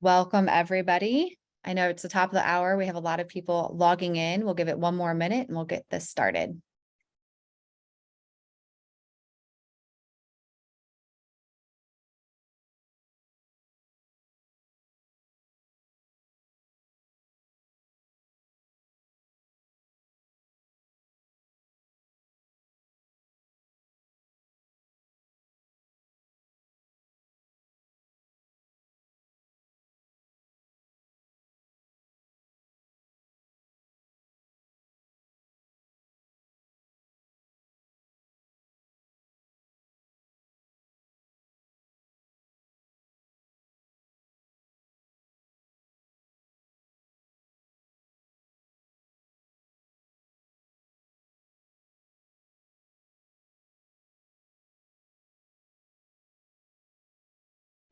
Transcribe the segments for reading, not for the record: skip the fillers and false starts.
Welcome, everybody. I know it's the top of the hour. We have a lot of people logging in. We'll give it one more minute and we'll get this started.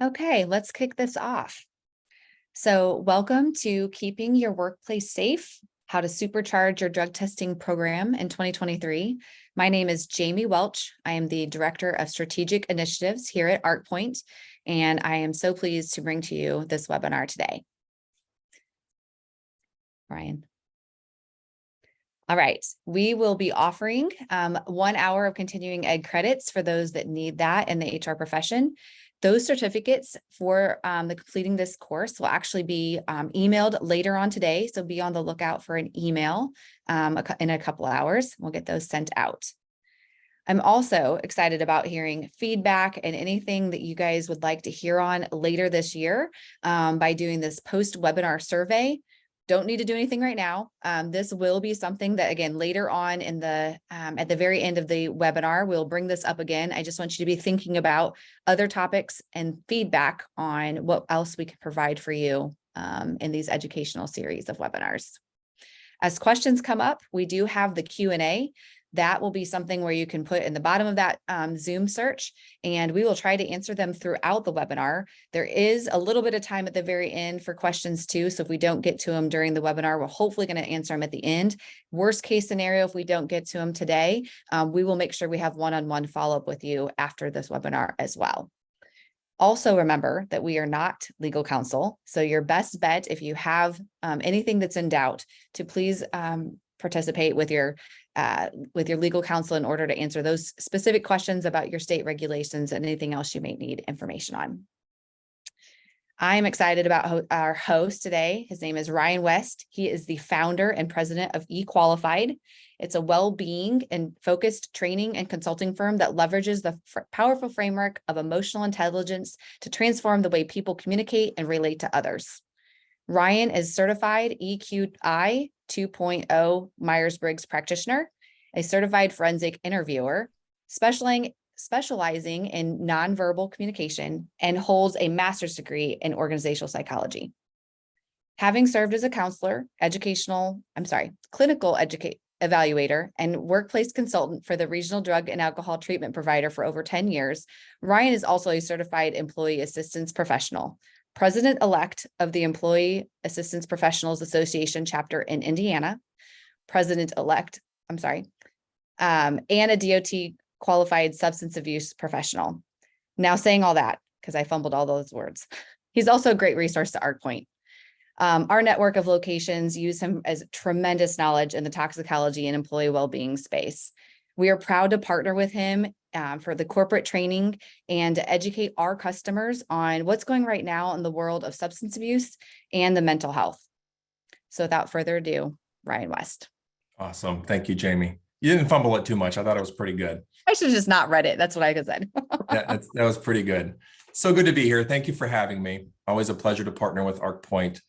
Okay, let's kick this off. So welcome to Keeping Your Workplace Safe, How to Supercharge Your Drug Testing Program in 2023. My name is Jamie Welch. I am the Director of Strategic Initiatives here at ArcPoint, and I am so pleased to bring to you this webinar today. Ryan. All right, we will be offering 1 hour of continuing ed credits for those that need that in the HR profession. Those certificates for the completing this course will actually be emailed later on today. So be on the lookout for an email in a couple hours. We'll get those sent out. I'm also excited about hearing feedback and anything that you guys would like to hear on later this year by doing this post-webinar survey. Don't need to do anything right now. This will be something that, again, later on in the at the very end of the webinar, we'll bring this up again. I just want you to be thinking about other topics and feedback on what else we can provide for you in these educational series of webinars. As questions come up, we do have the Q&A. That will be something where you can put in the bottom of that Zoom search, and we will try to answer them throughout the webinar. There is a little bit of time at the very end for questions too, so if we don't get to them during the webinar, we're hopefully going to answer them at the end. Worst case scenario, if we don't get to them today, we will make sure we have one-on-one follow-up with you after this webinar as well. Also remember that we are not legal counsel, so your best bet, if you have anything that's in doubt, to please participate with your legal counsel in order to answer those specific questions about your state regulations and anything else you may need information on. I'm excited about our host today. His name is Ryan West. He is the founder and president of eQualified. It's a well-being and focused training and consulting firm that leverages the powerful framework of emotional intelligence to transform the way people communicate and relate to others. Ryan is certified EQI 2.0 Myers-Briggs practitioner, a certified forensic interviewer, specializing in nonverbal communication, and holds a master's degree in organizational psychology. Having served as a counselor, clinical evaluator, and workplace consultant for the regional drug and alcohol treatment provider for over 10 years, Ryan is also a certified employee assistance professional, president-elect of the Employee Assistance Professionals Association chapter in Indiana, and a DOT qualified substance abuse professional. Now, saying all that, because I fumbled all those words, he's also a great resource to ArcPoint. Our network of locations use him as tremendous knowledge in the toxicology and employee well-being space. We are proud to partner with him for the corporate training and to educate our customers on what's going right now in the world of substance abuse and the mental health. So without further ado, Ryan West. Awesome. Thank you, Jamie. You didn't fumble it too much. I thought it was pretty good. I should have just not read it. That's what I said. Yeah, that was pretty good. So good to be here. Thank you for having me. Always a pleasure to partner with ArcPoint.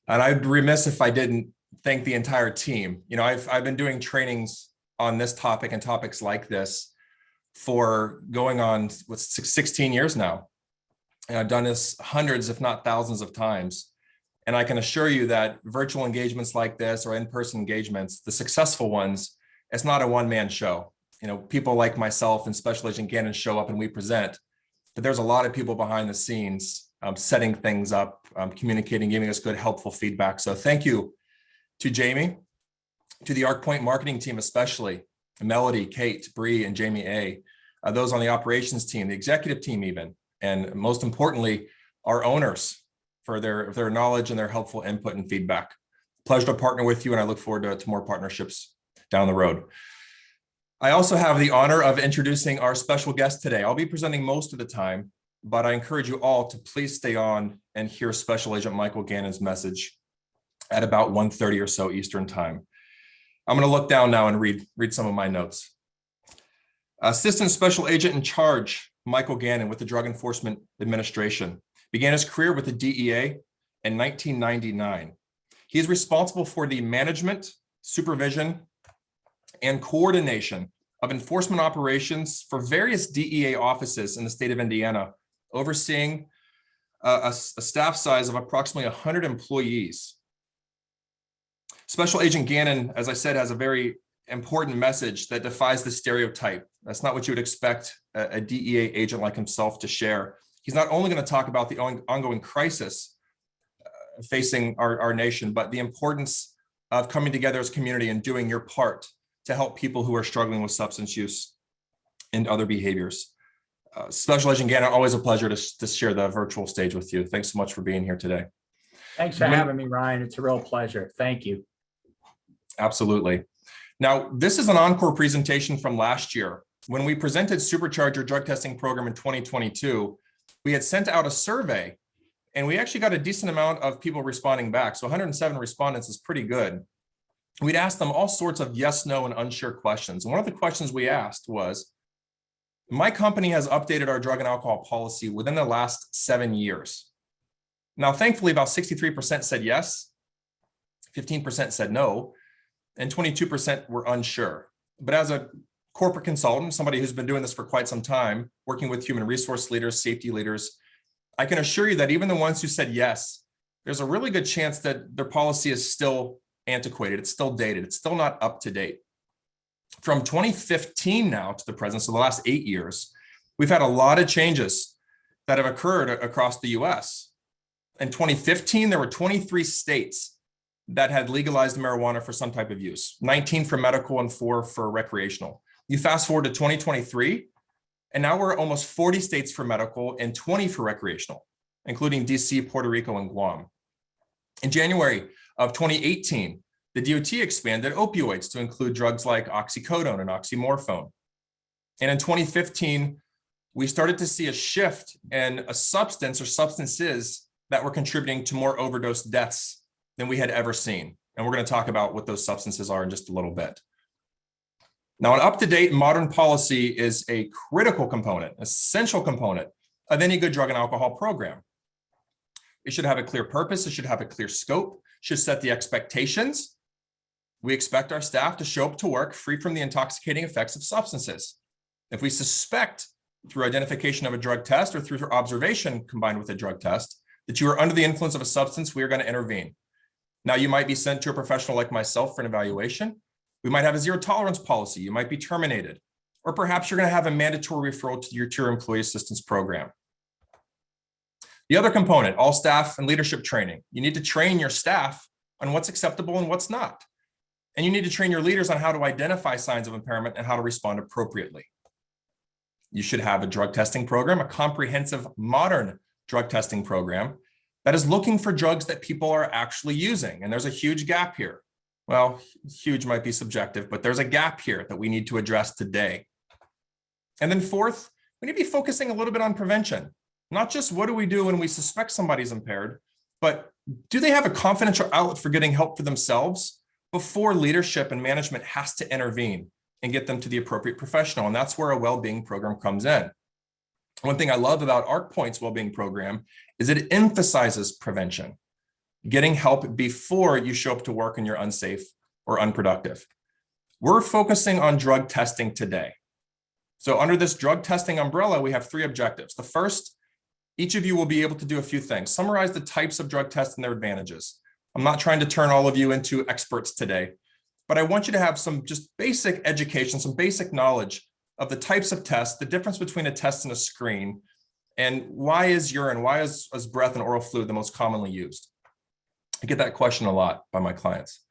And I'd be remiss if I didn't thank the entire team. You know, I've been doing trainings on this topic and topics like this for going on 16 years now. And I've done this hundreds, if not thousands of times. And I can assure you that virtual engagements like this or in-person engagements, the successful ones, it's not a one-man show. You know, people like myself and Special Agent Gannon show up and we present, but there's a lot of people behind the scenes setting things up, communicating, giving us good, helpful feedback. So thank you to Jamie, to the ArcPoint marketing team, especially Melody, Kate, Bree, and Jamie A., those on the operations team, the executive team even, and most importantly, our owners, for their knowledge and their helpful input and feedback. Pleasure to partner with you, and I look forward to more partnerships down the road. I also have the honor of introducing our special guest today. I'll be presenting most of the time, but I encourage you all to please stay on and hear Special Agent Michael Gannon's message at about 1:30 or so Eastern time. I'm going to look down now and read some of my notes. Assistant Special Agent in Charge, Michael Gannon with the Drug Enforcement Administration, began his career with the DEA in 1999. He is responsible for the management, supervision, and coordination of enforcement operations for various DEA offices in the state of Indiana, overseeing a staff size of approximately 100 employees. Special Agent Gannon, as I said, has a very important message that defies the stereotype. That's not what you would expect a DEA agent like himself to share. He's not only going to talk about the ongoing crisis facing our nation, but the importance of coming together as a community and doing your part to help people who are struggling with substance use and other behaviors. Special Agent Gannon, always a pleasure to share the virtual stage with you. Thanks so much for being here today. Thanks for having me, Ryan. It's a real pleasure. Thank you. Absolutely. Now, this is an encore presentation from last year. When we presented Supercharge, our drug testing program in 2022, we had sent out a survey, and we actually got a decent amount of people responding back. So 107 respondents is pretty good. We'd asked them all sorts of yes, no, and unsure questions. And one of the questions we asked was, my company has updated our drug and alcohol policy within the last 7 years. Now, thankfully, about 63% said yes, 15% said no, and 22% were unsure. But as a corporate consultant, somebody who's been doing this for quite some time, working with human resource leaders, safety leaders, I can assure you that even the ones who said yes, there's a really good chance that their policy is still antiquated, it's still dated, it's still not up to date. From 2015 now to the present, so the last 8 years, we've had a lot of changes that have occurred across the US. In 2015, there were 23 states that had legalized marijuana for some type of use, 19 for medical and 4 for recreational. You fast forward to 2023, and now we're almost 40 states for medical and 20 for recreational, including DC, Puerto Rico, and Guam. In January of 2018, the DOT expanded opioids to include drugs like oxycodone and oxymorphone. And in 2015, we started to see a shift in a substance or substances that were contributing to more overdose deaths than we had ever seen. And we're going to talk about what those substances are in just a little bit. Now, an up-to-date modern policy is a critical component, essential component of any good drug and alcohol program. It should have a clear purpose. It should have a clear scope, should set the expectations. We expect our staff to show up to work free from the intoxicating effects of substances. If we suspect through identification of a drug test or through observation combined with a drug test that you are under the influence of a substance, we are going to intervene. Now, you might be sent to a professional like myself for an evaluation. We might have a zero tolerance policy. You might be terminated, or perhaps you're going to have a mandatory referral to your employee assistance program. The other component, all staff and leadership training. You need to train your staff on what's acceptable and what's not. And you need to train your leaders on how to identify signs of impairment and how to respond appropriately. You should have a drug testing program, a comprehensive modern drug testing program that is looking for drugs that people are actually using. And there's a huge gap here. Well, huge might be subjective, but there's a gap here that we need to address today. And then fourth, we need to be focusing a little bit on prevention. Not just what do we do when we suspect somebody's impaired, but do they have a confidential outlet for getting help for themselves before leadership and management has to intervene and get them to the appropriate professional? And that's where a well-being program comes in. One thing I love about ArcPoint's well-being program is it emphasizes prevention, getting help before you show up to work and you're unsafe or unproductive. We're focusing on drug testing today. So under this drug testing umbrella, we have 3 objectives. The first, each of you will be able to do a few things. Summarize the types of drug tests and their advantages. I'm not trying to turn all of you into experts today, but I want you to have some just basic education, some basic knowledge of the types of tests, the difference between a test and a screen, and why is urine, why is breath and oral fluid the most commonly used? I get that question a lot by my clients.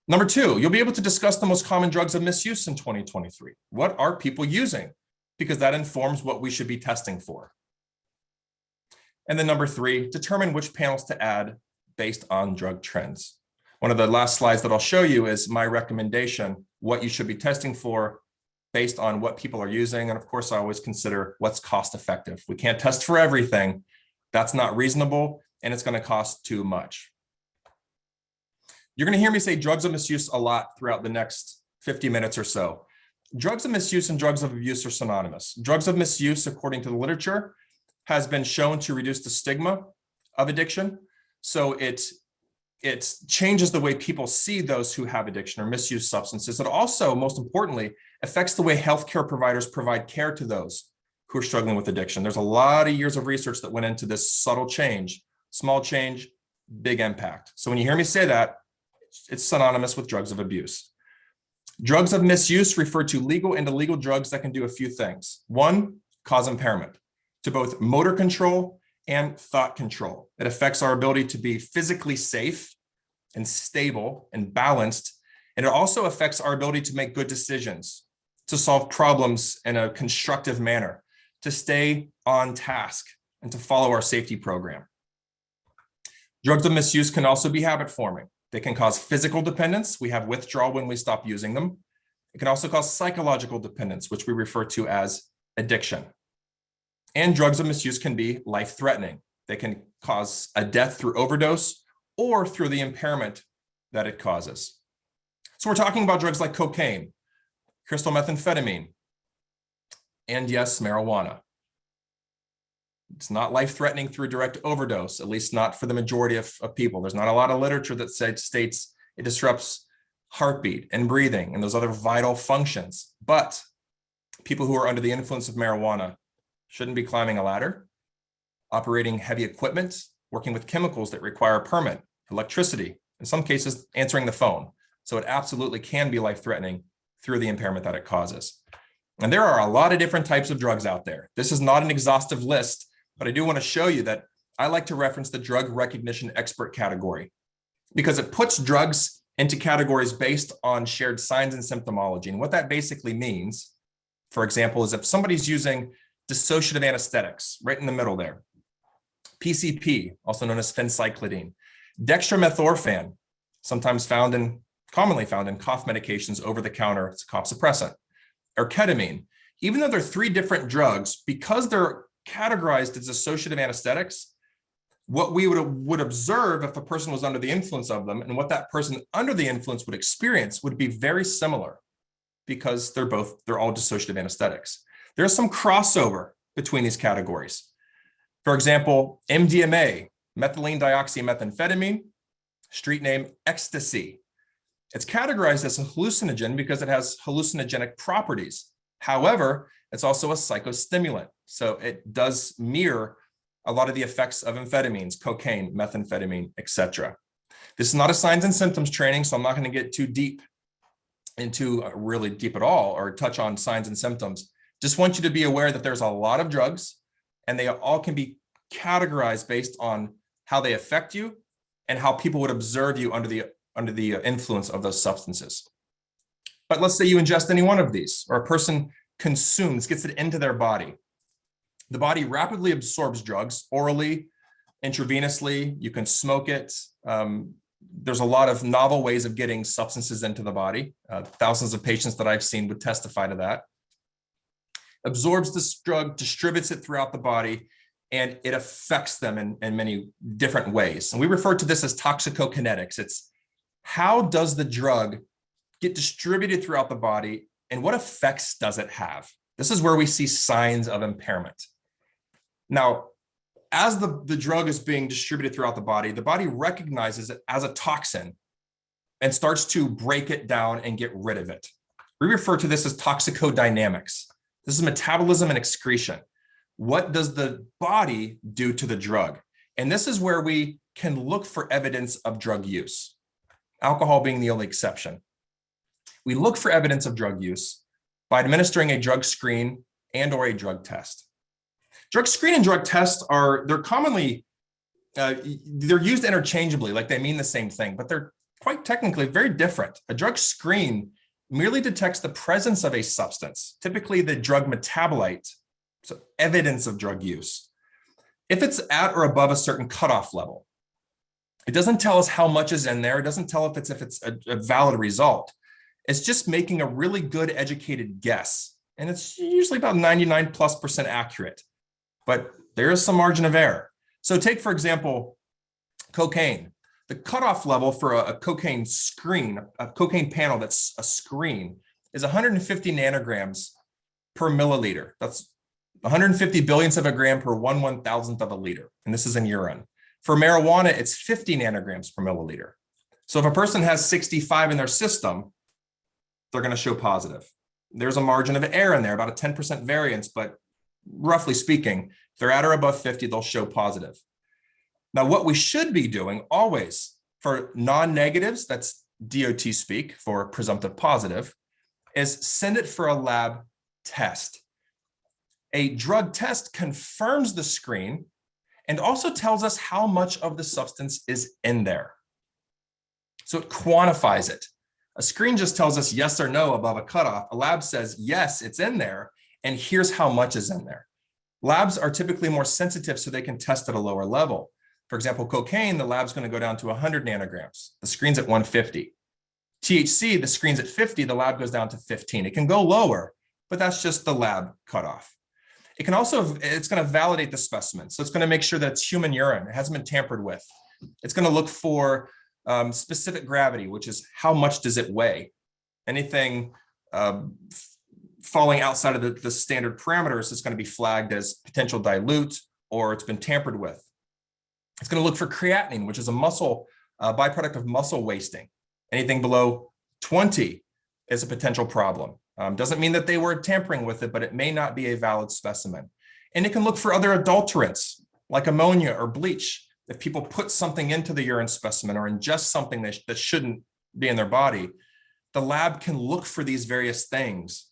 Number 2, you'll be able to discuss the most common drugs of misuse in 2023. What are people using? Because that informs what we should be testing for. And then number 3, determine which panels to add based on drug trends. One of the last slides that I'll show you is my recommendation, what you should be testing for based on what people are using. And of course, I always consider what's cost effective. We can't test for everything. That's not reasonable, and it's going to cost too much. You're going to hear me say drugs of misuse a lot throughout the next 50 minutes or so. Drugs of misuse and drugs of abuse are synonymous. Drugs of misuse, according to the literature, has been shown to reduce the stigma of addiction. So it changes the way people see those who have addiction or misuse substances. It also, most importantly, affects the way healthcare providers provide care to those who are struggling with addiction. There's a lot of years of research that went into this subtle change, small change, big impact. So when you hear me say that, it's synonymous with drugs of abuse. Drugs of misuse refer to legal and illegal drugs that can do a few things. 1, cause impairment to both motor control and thought control. It affects our ability to be physically safe and stable and balanced. And it also affects our ability to make good decisions, to solve problems in a constructive manner, to stay on task, and to follow our safety program. Drugs of misuse can also be habit forming. They can cause physical dependence. We have withdrawal when we stop using them. It can also cause psychological dependence, which we refer to as addiction. And drugs of misuse can be life-threatening. They can cause a death through overdose or through the impairment that it causes. So we're talking about drugs like cocaine, crystal methamphetamine, and yes, marijuana. It's not life-threatening through direct overdose, at least not for the majority of people. There's not a lot of literature that states it disrupts heartbeat and breathing and those other vital functions. But people who are under the influence of marijuana shouldn't be climbing a ladder, operating heavy equipment, working with chemicals that require a permit, electricity, in some cases, answering the phone. So it absolutely can be life-threatening through the impairment that it causes. And there are a lot of different types of drugs out there. This is not an exhaustive list, but I do want to show you that I like to reference the drug recognition expert category because it puts drugs into categories based on shared signs and symptomology. And what that basically means, for example, is if somebody's using dissociative anesthetics right in the middle there, PCP, also known as phencyclidine, dextromethorphan, commonly found in cough medications over the counter, it's a cough suppressant, or ketamine. Even though they're 3 different drugs, because they're categorized as dissociative anesthetics, what we would observe if a person was under the influence of them and what that person under the influence would experience would be very similar because they're all dissociative anesthetics. There's some crossover between these categories. For example, MDMA, methylene dioxymethamphetamine, street name ecstasy. It's categorized as a hallucinogen because it has hallucinogenic properties. However, it's also a psychostimulant. So it does mirror a lot of the effects of amphetamines, cocaine, methamphetamine, etc. This is not a signs and symptoms training, so I'm not going to get too deep into really deep at all or touch on signs and symptoms. Just want you to be aware that there's a lot of drugs and they all can be categorized based on how they affect you and how people would observe you under the influence of those substances. But let's say you ingest any one of these, or a person gets it into their body. The body rapidly absorbs drugs orally, intravenously. You can smoke it. There's a lot of novel ways of getting substances into the body. Thousands of patients that I've seen would testify to that. Absorbs this drug, distributes it throughout the body, and it affects them in many different ways. And we refer to this as toxicokinetics. It's how does the drug get distributed throughout the body and what effects does it have? This is where we see signs of impairment. Now, as the drug is being distributed throughout the body recognizes it as a toxin and starts to break it down and get rid of it. We refer to this as toxicodynamics. This is metabolism and excretion. What does the body do to the drug? And this is where we can look for evidence of drug use, alcohol being the only exception. We look for evidence of drug use by administering a drug screen and or a drug test. Drug screen and drug test they're commonly, they're used interchangeably, like they mean the same thing, but they're quite technically very different. A drug screen merely detects the presence of a substance, typically the drug metabolite, so evidence of drug use. If it's at or above a certain cutoff level, it doesn't tell us how much is in there. It doesn't tell if it's a valid result. It's just making a really good educated guess. And it's usually about 99+% accurate, but there is some margin of error. So take, for example, cocaine. The cutoff level for a cocaine screen, a cocaine panel that's a screen, is 150 nanograms per milliliter. That's 150 billionths of a gram per 1/1000th of a liter. And this is in urine. For marijuana, it's 50 nanograms per milliliter. So if a person has 65 in their system, they're going to show positive. There's a margin of error in there, about a 10% variance, but roughly speaking, if they're at or above 50, they'll show positive. Now, what we should be doing always for non-negatives, that's DOT speak for presumptive positive, is send it for a lab test. A drug test confirms the screen and also tells us how much of the substance is in there. So it quantifies it. A screen just tells us yes or no above a cutoff. A lab says, yes, it's in there, and here's how much is in there. Labs are typically more sensitive so they can test at a lower level. For example, cocaine, the lab's going to go down to 100 nanograms. The screen's at 150. THC, the screen's at 50, the lab goes down to 15. It can go lower, but that's just the lab cutoff. It can also, it's going to validate the specimen. So it's going to make sure that it's human urine. It hasn't been tampered with. It's going to look for specific gravity, which is how much does it weigh? Anything falling outside of the standard parameters is going to be flagged as potential dilute or it's been tampered with. It's going to look for creatinine, which is a muscle byproduct of muscle wasting. Anything below 20 is a potential problem. Doesn't mean that they were tampering with it, but it may not be a valid specimen. And it can look for other adulterants like ammonia or bleach. If people put something into the urine specimen or ingest something that shouldn't be in their body, the lab can look for these various things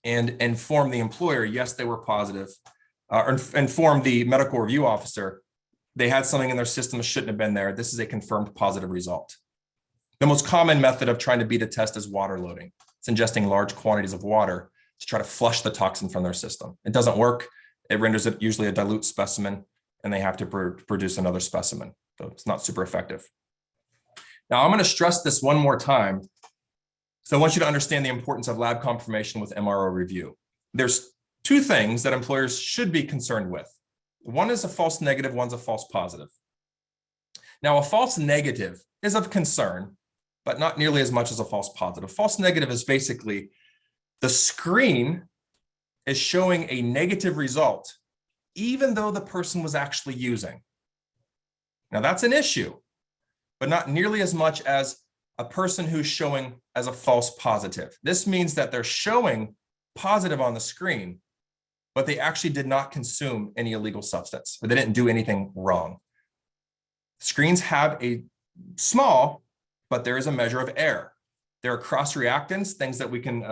and inform the employer, yes, they were positive, or inform the medical review officer, they had something in their system that shouldn't have been there. This is a confirmed positive result. The most common method of trying to beat a test is water loading. It's ingesting large quantities of water to try to flush the toxin from their system. It doesn't work. It renders it usually a dilute specimen, and they have to produce another specimen. So it's not super effective. Now, I'm going to stress this one more time. So I want you to understand the importance of lab confirmation with MRO review. There's two things that employers should be concerned with. One is a false negative, one's a false positive. Now, a false negative is of concern, but not nearly as much as a false positive. False negative is basically the screen is showing a negative result, even though the person was actually using. Now, that's an issue, but not nearly as much as a person who's showing as a false positive. This means that they're showing positive on the screen, but they actually did not consume any illegal substance, or they didn't do anything wrong. Screens have a small, but there is a measure of error. There are cross-reactants, things that we can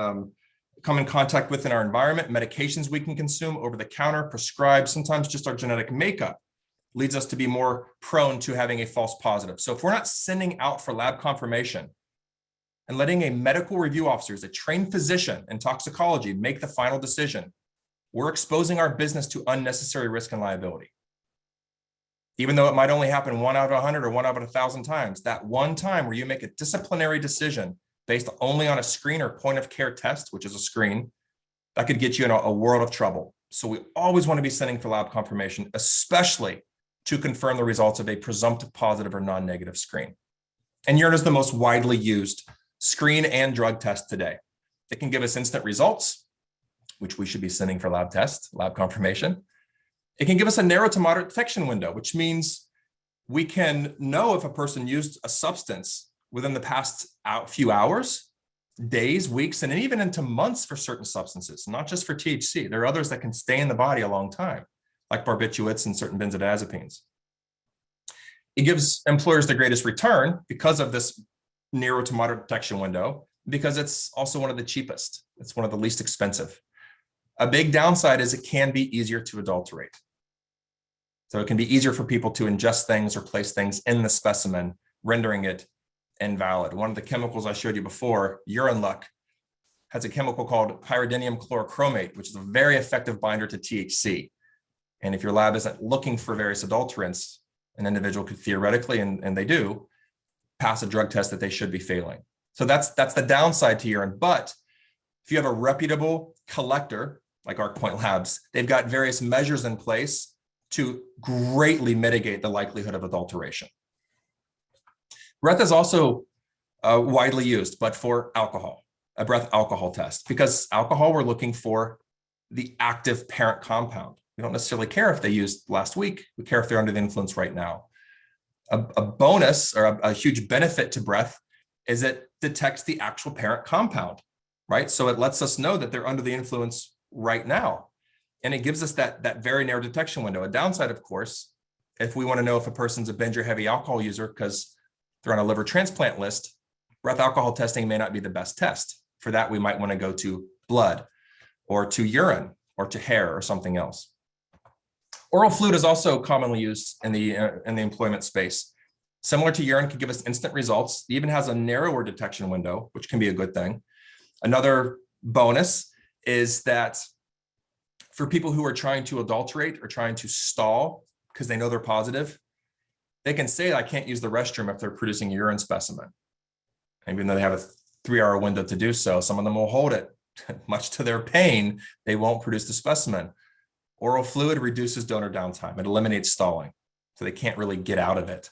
come in contact with in our environment, medications we can consume over the counter, prescribed, sometimes just our genetic makeup leads us to be more prone to having a false positive. So if we're not sending out for lab confirmation and letting a medical review officer, as a trained physician in toxicology, make the final decision, we're exposing our business to unnecessary risk and liability. Even though it might only happen 1 out of 100 or 1 out of 1,000 times, that one time where you make a disciplinary decision based only on a screen or point of care test, which is a screen, that could get you in a world of trouble. So we always want to be sending for lab confirmation, especially to confirm the results of a presumptive positive or non-negative screen. And urine is the most widely used screen and drug test today. It can give us instant results, which we should be sending for lab tests, lab confirmation. It can give us a narrow to moderate detection window, which means we can know if a person used a substance within the past few hours, days, weeks, and even into months for certain substances, not just for THC. There are others that can stay in the body a long time, like barbiturates and certain benzodiazepines. It gives employers the greatest return because of this narrow to moderate detection window, because it's also one of the cheapest. It's one of the least expensive. A big downside is it can be easier to adulterate. So it can be easier for people to ingest things or place things in the specimen, rendering it invalid. One of the chemicals I showed you before, Urine Luck, has a chemical called pyridinium chlorochromate, which is a very effective binder to THC. And if your lab isn't looking for various adulterants, an individual could theoretically, and they do, pass a drug test that they should be failing. So that's the downside to urine. But if you have a reputable collector like ArcPoint Labs, they've got various measures in place to greatly mitigate the likelihood of adulteration. Breath is also widely used, but for alcohol, a breath alcohol test, because alcohol, we're looking for the active parent compound. We don't necessarily care if they used last week. We care if they're under the influence right now. A bonus or a huge benefit to breath is it detects the actual parent compound, right? So it lets us know that they're under the influence right now. And it gives us that very narrow detection window. A downside, of course, if we want to know if a person's a binge or heavy alcohol user because they're on a liver transplant list, breath alcohol testing may not be the best test. For that, we might want to go to blood or to urine or to hair or something else. Oral fluid is also commonly used in the employment space. Similar to urine, can give us instant results. It even has a narrower detection window, which can be a good thing. Another bonus is that for people who are trying to adulterate or trying to stall because they know they're positive, they can say, I can't use the restroom if they're producing a urine specimen. And even though they have a 3-hour window to do so, some of them will hold it. Much to their pain, they won't produce the specimen. Oral fluid reduces donor downtime. It eliminates stalling, so they can't really get out of it.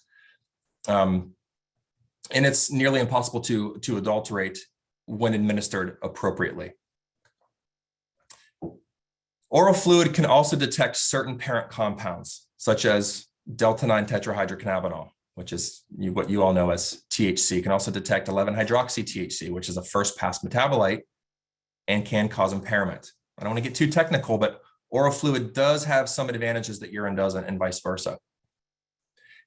And it's nearly impossible to adulterate when administered appropriately. Oral fluid can also detect certain parent compounds, such as delta-9 tetrahydrocannabinol, which is what you all know as THC. It can also detect 11-hydroxy-THC, which is a first-pass metabolite and can cause impairment. I don't want to get too technical, but oral fluid does have some advantages that urine doesn't, and vice versa.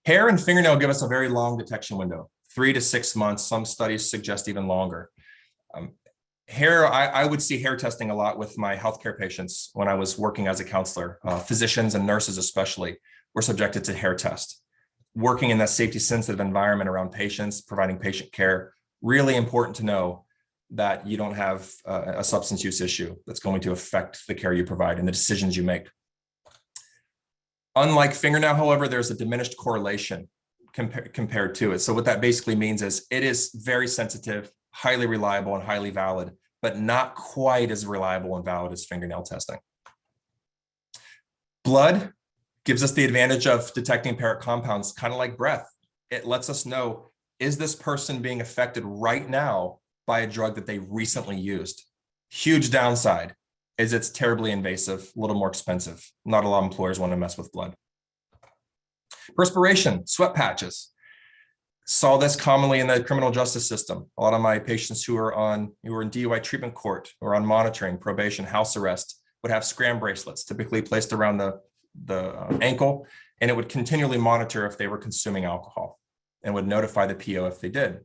Hair and fingernail give us a very long detection window, 3 to 6 months. Some studies suggest even longer. Hair, I would see hair testing a lot with my healthcare patients when I was working as a counselor. Physicians and nurses especially were subjected to hair tests. Working in that safety-sensitive environment around patients, providing patient care, really important to know that you don't have a substance use issue that's going to affect the care you provide and the decisions you make. Unlike fingernail, however, there's a diminished correlation compared to it. So what that basically means is it is very sensitive, highly reliable, and highly valid, but not quite as reliable and valid as fingernail testing. Blood gives us the advantage of detecting parent compounds, kind of like breath. It lets us know, is this person being affected right now by a drug that they recently used? Huge downside is it's terribly invasive, a little more expensive. Not a lot of employers want to mess with blood. Perspiration, sweat patches. Saw this commonly in the criminal justice system. A lot of my patients who were in DUI treatment court or on monitoring, probation, house arrest would have scram bracelets typically placed around the ankle, and it would continually monitor if they were consuming alcohol and would notify the PO if they did.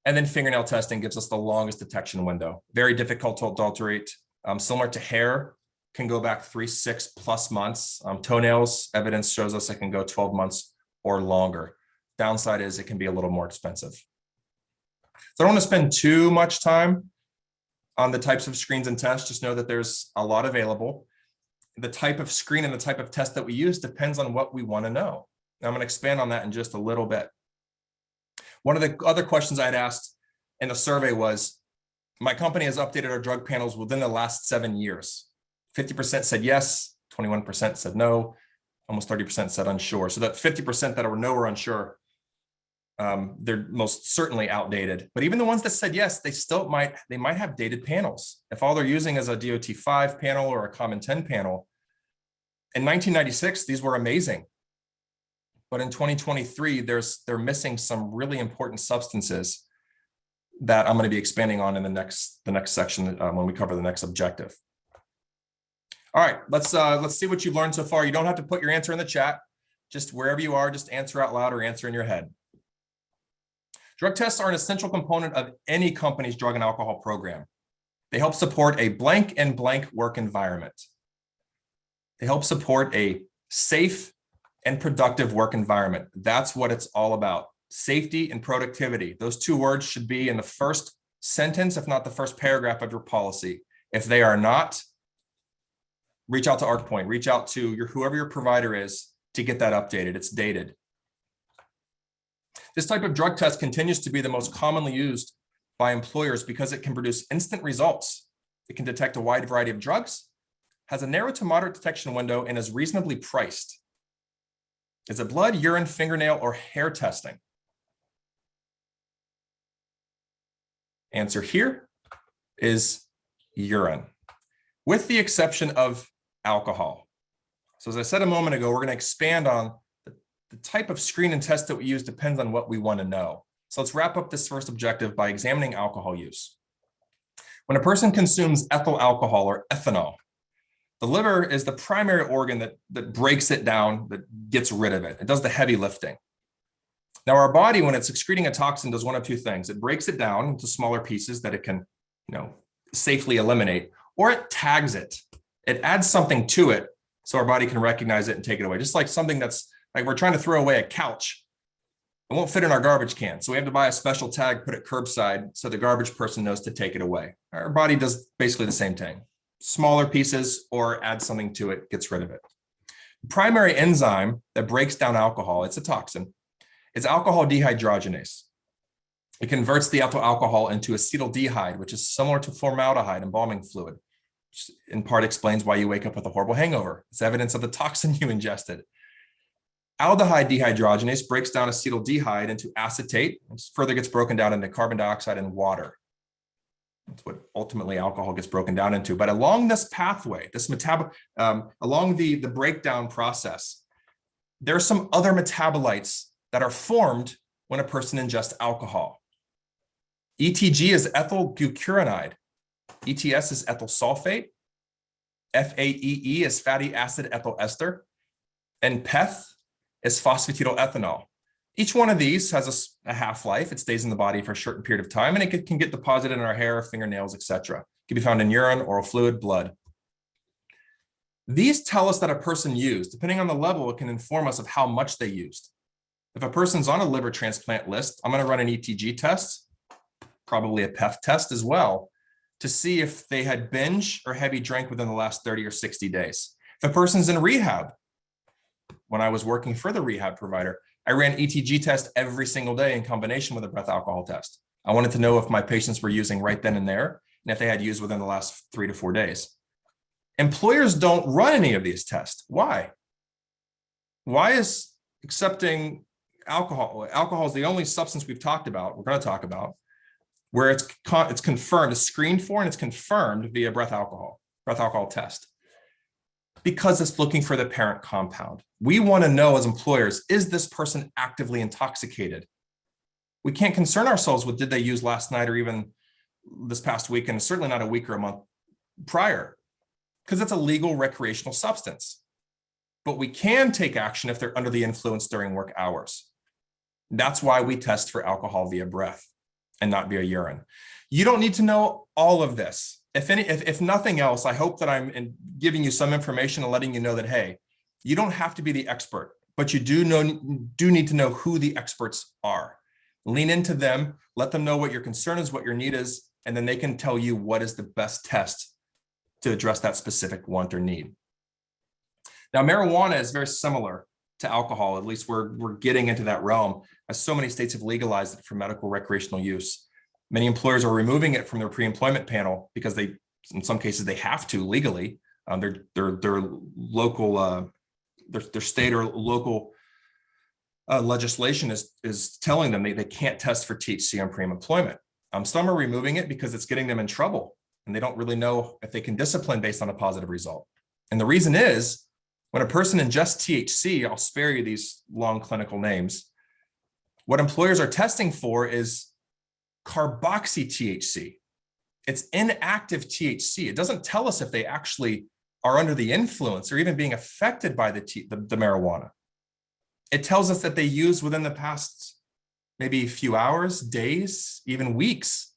And then fingernail testing gives us the longest detection window. Very difficult to adulterate. Similar to hair, can go back 3-6+ months. Toenails, evidence shows us it can go 12 months or longer. Downside is it can be a little more expensive. So I don't want to spend too much time on the types of screens and tests. Just know that there's a lot available. The type of screen and the type of test that we use depends on what we want to know. Now, I'm going to expand on that in just a little bit. One of the other questions I'd asked in the survey was, my company has updated our drug panels within the last 7 years. 50% said yes, 21% said no, almost 30% said unsure. So that 50% that were no or unsure, they're most certainly outdated. But even the ones that said yes, they might have dated panels. If all they're using is a DOT5 panel or a Common 10 panel, in 1996, these were amazing. But in 2023, they're missing some really important substances that I'm going to be expanding on in the next section when we cover the next objective. All right, let's see what you've learned so far. You don't have to put your answer in the chat. Just wherever you are, just answer out loud or answer in your head. Drug tests are an essential component of any company's drug and alcohol program. They help support a blank and blank work environment. They help support a safe and productive work environment. That's what it's all about. Safety and productivity. Those two words should be in the first sentence, if not the first paragraph of your policy. If they are not, reach out to ArcPoint, reach out to whoever your provider is to get that updated. It's dated. This type of drug test continues to be the most commonly used by employers because it can produce instant results. It can detect a wide variety of drugs, has a narrow to moderate detection window, and is reasonably priced. Is it blood, urine, fingernail, or hair testing? Answer here is urine, with the exception of alcohol. So as I said a moment ago, we're going to expand on the type of screen and test that we use depends on what we want to know. So let's wrap up this first objective by examining alcohol use. When a person consumes ethyl alcohol or ethanol, the liver is the primary organ that breaks it down, that gets rid of it. It does the heavy lifting. Now, our body, when it's excreting a toxin, does one of two things. It breaks it down into smaller pieces that it can, safely eliminate, or it tags it. It adds something to it so our body can recognize it and take it away. Just like something that's like we're trying to throw away a couch. It won't fit in our garbage can. So we have to buy a special tag, put it curbside so the garbage person knows to take it away. Our body does basically the same thing. Smaller pieces or add something to it, gets rid of it. The primary enzyme that breaks down alcohol, it's a toxin, is alcohol dehydrogenase. It converts the ethyl alcohol into acetaldehyde, which is similar to formaldehyde, embalming fluid, which in part explains why you wake up with a horrible hangover. It's evidence of the toxin you ingested. Aldehyde dehydrogenase breaks down acetaldehyde into acetate, and further gets broken down into carbon dioxide and water. That's what ultimately alcohol gets broken down into. But along this pathway, along the breakdown process, there are some other metabolites that are formed when a person ingests alcohol. ETG is ethyl glucuronide. ETS is ethyl sulfate. FAEE is fatty acid ethyl ester. And PEth is phosphatidylethanol. Each one of these has a half-life. It stays in the body for a certain period of time, and it can get deposited in our hair, fingernails, etc. It can be found in urine, oral fluid, blood. These tell us that a person used. Depending on the level, it can inform us of how much they used. If a person's on a liver transplant list, I'm going to run an ETG test, probably a PEth test as well, to see if they had binge or heavy drink within the last 30 or 60 days. If a person's in rehab, when I was working for the rehab provider, I ran ETG test every single day in combination with a breath alcohol test. I wanted to know if my patients were using right then and there, and if they had used within the last 3 to 4 days. Employers don't run any of these tests. Why? Why is accepting alcohol? Alcohol is the only substance we're going to talk about, where it's confirmed, it's screened for, and it's confirmed via breath alcohol test. Because it's looking for the parent compound. We want to know as employers, is this person actively intoxicated? We can't concern ourselves with did they use last night or even this past weekend, certainly not a week or a month prior, because it's a legal recreational substance. But we can take action if they're under the influence during work hours. That's why we test for alcohol via breath and not via urine. You don't need to know all of this. If nothing else, I hope that I'm giving you some information and letting you know that, hey, you don't have to be the expert, but you do need to know who the experts are. Lean into them, let them know what your concern is, what your need is, and then they can tell you what is the best test to address that specific want or need. Now, marijuana is very similar to alcohol, at least we're getting into that realm, as so many states have legalized it for medical recreational use. Many employers are removing it from their pre-employment panel because in some cases, they have to legally. Their local, their state or local legislation is telling them they can't test for THC on pre-employment. Some are removing it because it's getting them in trouble, and they don't really know if they can discipline based on a positive result. And the reason is, when a person ingests THC, I'll spare you these long clinical names, what employers are testing for is carboxy THC. It's inactive THC. It doesn't tell us if they actually are under the influence or even being affected by the marijuana. It tells us that they used within the past maybe a few hours, days, even weeks.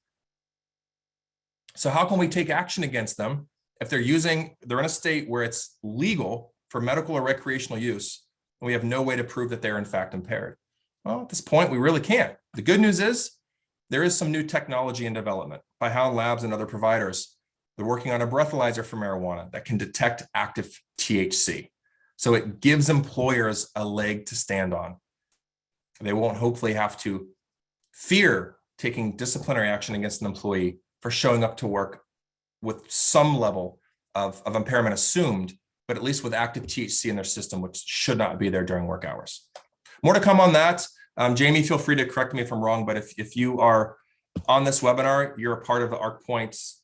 So how can we take action against them if they're in a state where it's legal for medical or recreational use, and we have no way to prove that they're in fact impaired? Well, at this point, we really can't. The good news is there is some new technology in development by Howland Labs and other providers They're working on a breathalyzer for marijuana that can detect active THC. So it gives employers a leg to stand on. They won't hopefully have to fear taking disciplinary action against an employee for showing up to work with some level of impairment assumed, but at least with active THC in their system, which should not be there during work hours. More to come on that. Jamie, feel free to correct me if I'm wrong, but if you are on this webinar, you're a part of the ArcPoint's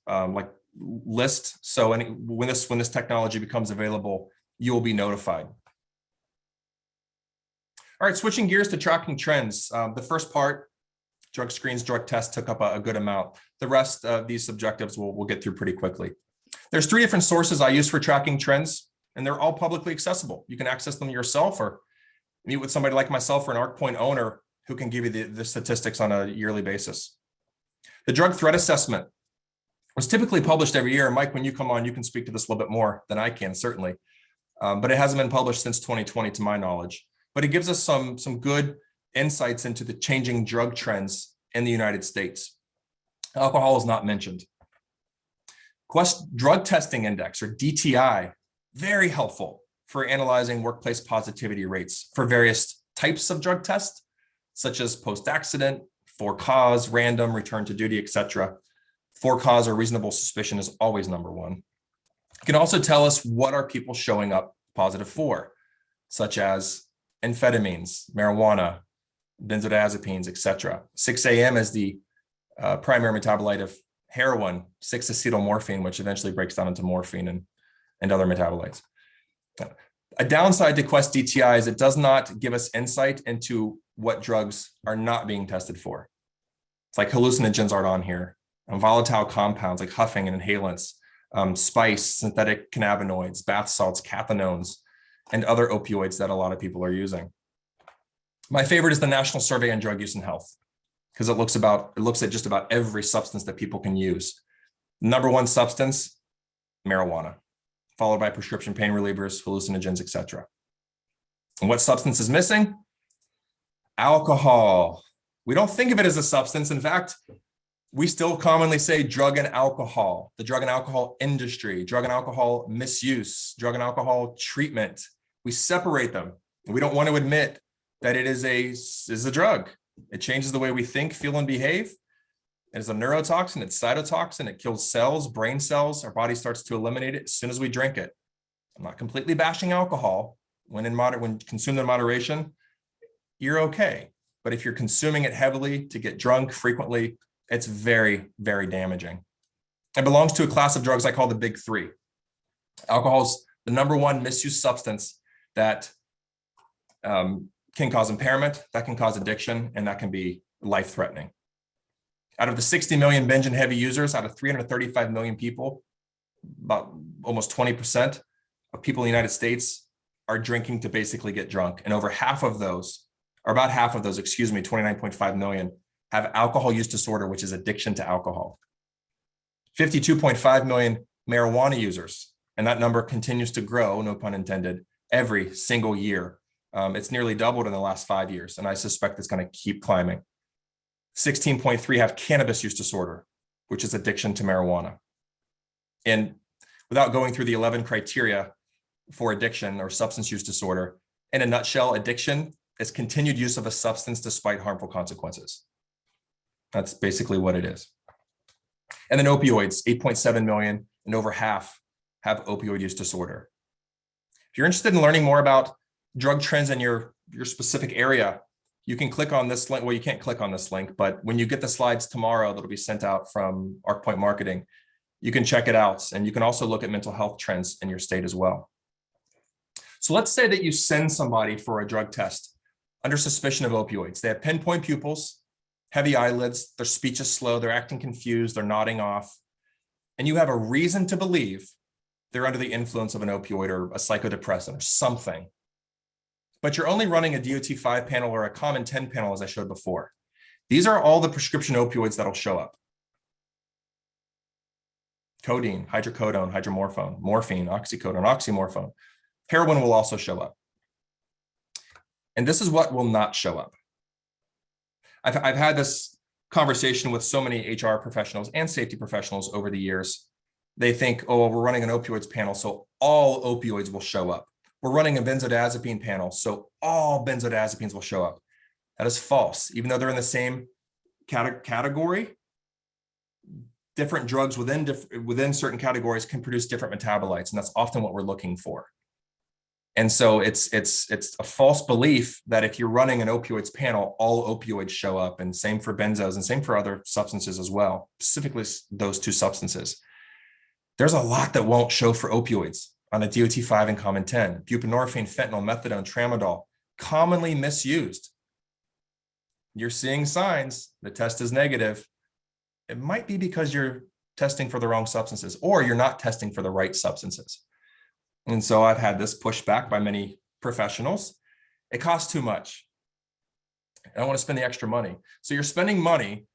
list. So when this technology becomes available, you will be notified. All right, switching gears to tracking trends. The first part, drug screens, drug tests, took up a good amount. The rest of these objectives we'll get through pretty quickly. There's 3 different sources I use for tracking trends, and they're all publicly accessible. You can access them yourself or meet with somebody like myself or an ArcPoint owner who can give you the statistics on a yearly basis. The drug threat assessment was typically published every year. Mike, when you come on, you can speak to this a little bit more than I can, certainly. But it hasn't been published since 2020 to my knowledge. But it gives us some good insights into the changing drug trends in the United States. Alcohol is not mentioned. Drug Testing Index, or DTI, very helpful for analyzing workplace positivity rates for various types of drug tests, such as post-accident, for cause, random, return to duty, etc. For cause or reasonable suspicion is always number 1. It can also tell us what are people showing up positive for, such as amphetamines, marijuana, benzodiazepines, etc. 6-AM is the primary metabolite of heroin, 6-acetylmorphine, which eventually breaks down into morphine and other metabolites. A downside to Quest DTI is it does not give us insight into what drugs are not being tested for. It's like hallucinogens aren't on here, volatile compounds like huffing and inhalants, spice, synthetic cannabinoids, bath salts, cathinones, and other opioids that a lot of people are using. My favorite is the National Survey on Drug Use and Health, because it looks at just about every substance that people can use. Number 1 substance, marijuana, followed by prescription pain relievers, hallucinogens, etc. And what substance is missing? Alcohol. We don't think of it as a substance. In fact, we still commonly say drug and alcohol, the drug and alcohol industry, drug and alcohol misuse, drug and alcohol treatment. We separate them. We don't want to admit that it is a drug. It changes the way we think, feel, and behave. It is a neurotoxin, it's cytotoxin, it kills cells, brain cells. Our body starts to eliminate it as soon as we drink it. I'm not completely bashing alcohol. When consumed in moderation, you're okay. But if you're consuming it heavily to get drunk frequently, it's very, very damaging. It belongs to a class of drugs I call the big 3. Alcohol is the number 1 misuse substance that can cause impairment, that can cause addiction, and that can be life-threatening. Out of the 60 million binge and heavy users, out of 335 million people, about almost 20% of people in the United States are drinking to basically get drunk. And over half of those, or about half of those, 29.5 million, have alcohol use disorder, which is addiction to alcohol. 52.5 million marijuana users, and that number continues to grow, no pun intended, every single year. It's nearly doubled in the last 5 years, and I suspect it's going to keep climbing. 16.3 have cannabis use disorder, which is addiction to marijuana. And without going through the 11 criteria for addiction or substance use disorder, in a nutshell, addiction is continued use of a substance despite harmful consequences. That's basically what it is. And then opioids, 8.7 million, and over half have opioid use disorder. If you're interested in learning more about drug trends in your specific area, you can click on this link. Well, you can't click on this link, but when you get the slides tomorrow that'll be sent out from ArcPoint Marketing, you can check it out. And you can also look at mental health trends in your state as well. So let's say that you send somebody for a drug test under suspicion of opioids. They have pinpoint pupils, heavy eyelids, their speech is slow, they're acting confused, they're nodding off, and you have a reason to believe they're under the influence of an opioid or a psychodepressant or something. But you're only running a DOT-5 panel or a common 10 panel, as I showed before. These are all the prescription opioids that'll show up. Codeine, hydrocodone, hydromorphone, morphine, oxycodone, oxymorphone. Heroin will also show up. And this is what will not show up. I've had this conversation with so many HR professionals and safety professionals over the years. they think, oh, well, we're running an opioids panel, so all opioids will show up. We're running a benzodiazepine panel, so all benzodiazepines will show up. That is false. Even though they're in the same category, different drugs within certain categories can produce different metabolites, and that's often what we're looking for. And so it's a false belief that if you're running an opioids panel, all opioids show up, and same for benzos and same for other substances as well, specifically those two substances. There's a lot that won't show for opioids on a DOT-5 and common 10. Buprenorphine, fentanyl, methadone, tramadol, commonly misused. You're seeing signs, the test is negative. It might be because you're testing for the wrong substances, or you're not testing for the right substances. And so I've had this pushed back by many professionals. It costs too much. I don't want to spend the extra money. So you're spending money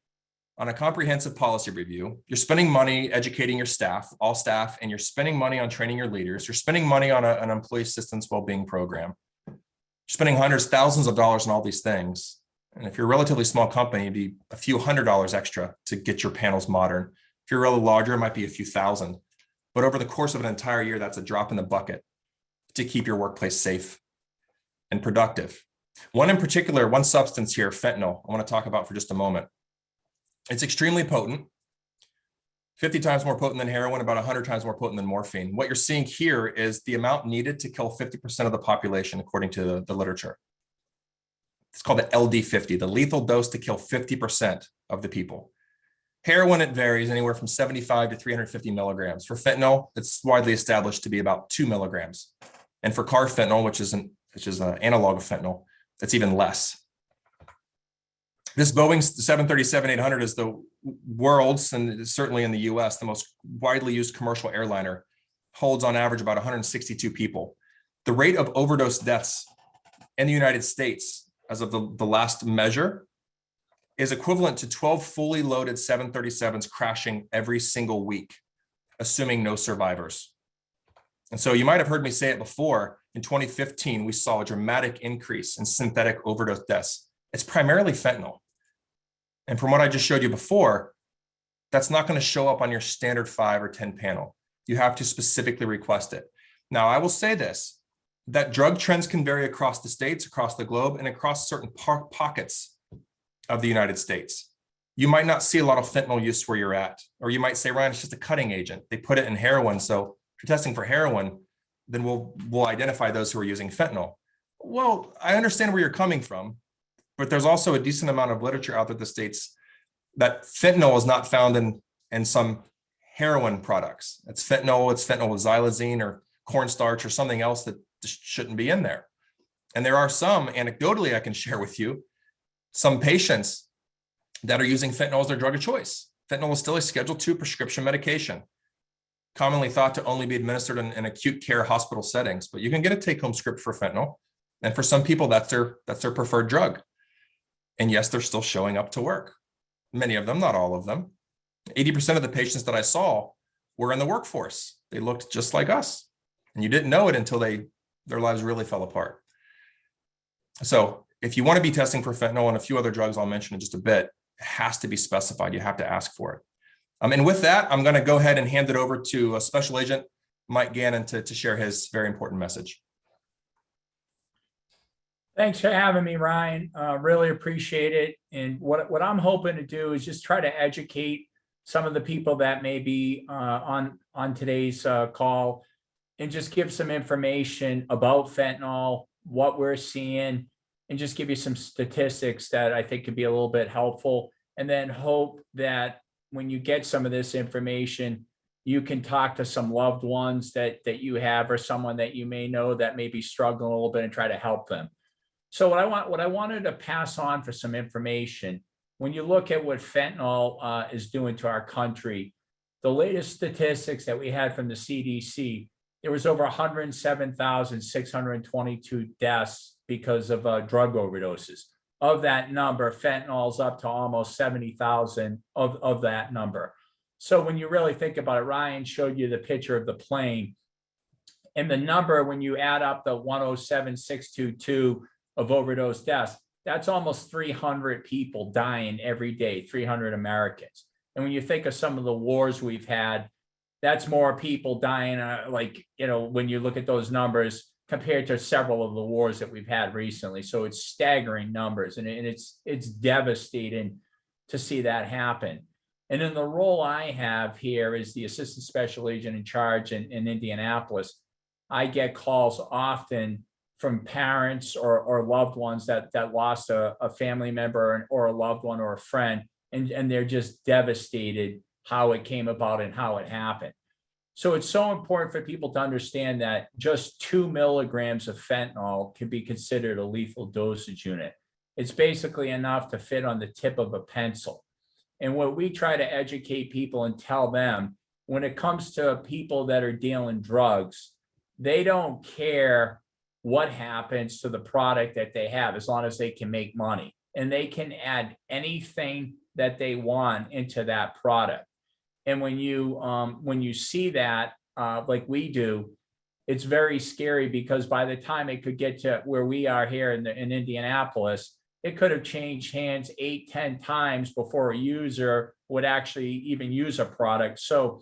on a comprehensive policy review. You're spending money educating your staff, all staff, and you're spending money on training your leaders. You're spending money on an employee assistance well-being program. You're spending hundreds, thousands of dollars on all these things. And if you're a relatively small company, it'd be a few $100s extra to get your panels modern. If you're really larger, it might be a few thousand. But over the course of an entire year, that's a drop in the bucket to keep your workplace safe and productive. One in particular, one substance here, fentanyl, I want to talk about for just a moment. It's extremely potent, 50 times more potent than heroin, about 100 times more potent than morphine. What you're seeing here is the amount needed to kill 50% of the population, according to the literature. It's called the LD50, the lethal dose to kill 50% of the people. Heroin, it varies anywhere from 75 to 350 milligrams. For fentanyl, it's widely established to be about 2 milligrams. And for carfentanil, which is an analog of fentanyl, it's even less. This Boeing 737-800 is the world's, and certainly in the US, the most widely used commercial airliner, holds on average about 162 people. The rate of overdose deaths in the United States, as of the last measure, is equivalent to 12 fully loaded 737s crashing every single week, assuming no survivors. And so you might have heard me say it before. In 2015, we saw a dramatic increase in synthetic overdose deaths. It's primarily fentanyl. And from what I just showed you before, that's not going to show up on your standard 5 or 10 panel. You have to specifically request it. Now, I will say this, that drug trends can vary across the states, across the globe, and across certain pockets of the United States. You might not see a lot of fentanyl use where you're at, or you might say, Ryan, it's just a cutting agent. They put it in heroin. So if you're testing for heroin, then we'll identify those who are using fentanyl. Well, I understand where you're coming from, but there's also a decent amount of literature out there that states that fentanyl is not found in some heroin products. It's fentanyl with xylazine or cornstarch or something else that just shouldn't be in there. And there are some, anecdotally, I can share with you, some patients that are using fentanyl as their drug of choice. Fentanyl is still a Schedule II prescription medication, commonly thought to only be administered in acute care hospital settings, but you can get a take-home script for fentanyl. And for some people, that's their preferred drug. And yes, they're still showing up to work. Many of them, not all of them. 80% of the patients that I saw were in the workforce. They looked just like us. And you didn't know it until their lives really fell apart. So if you want to be testing for fentanyl and a few other drugs I'll mention in just a bit, it has to be specified. You have to ask for it. And with that, I'm going to go ahead and hand it over to Special Agent Mike Gannon to share his very important message. Thanks for having me, Ryan. Really appreciate it. And what I'm hoping to do is just try to educate some of the people that may be on today's call, and just give some information about fentanyl, what we're seeing, and just give you some statistics that I think could be a little bit helpful. And then hope that when you get some of this information, you can talk to some loved ones that you have, or someone that you may know that may be struggling a little bit, and try to help them. So what I wanted to pass on for some information, when you look at what fentanyl is doing to our country, the latest statistics that we had from the CDC, there was over 107,622 deaths because of drug overdoses. Of that number, fentanyl is up to almost 70,000 of that number. So when you really think about it, Ryan showed you the picture of the plane, and the number, when you add up the 107,622 of overdose deaths, that's almost 300 people dying every day, 300 Americans. And when you think of some of the wars we've had, that's more people dying, like, when you look at those numbers compared to several of the wars that we've had recently. So it's staggering numbers, and it's devastating to see that happen. And in the role I have here as the assistant special agent in charge in Indianapolis, I get calls often from parents or loved ones that lost a family member or a loved one or a friend, and they're just devastated how it came about and how it happened. So it's so important for people to understand that just 2 milligrams of fentanyl can be considered a lethal dosage unit. It's basically enough to fit on the tip of a pencil. And what we try to educate people and tell them, when it comes to people that are dealing drugs, they don't care what happens to the product that they have, as long as they can make money. And they can add anything that they want into that product. And when you see that, like we do, it's very scary, because by the time it could get to where we are here in Indianapolis, it could have changed hands 8, 10 times before a user would actually even use a product. So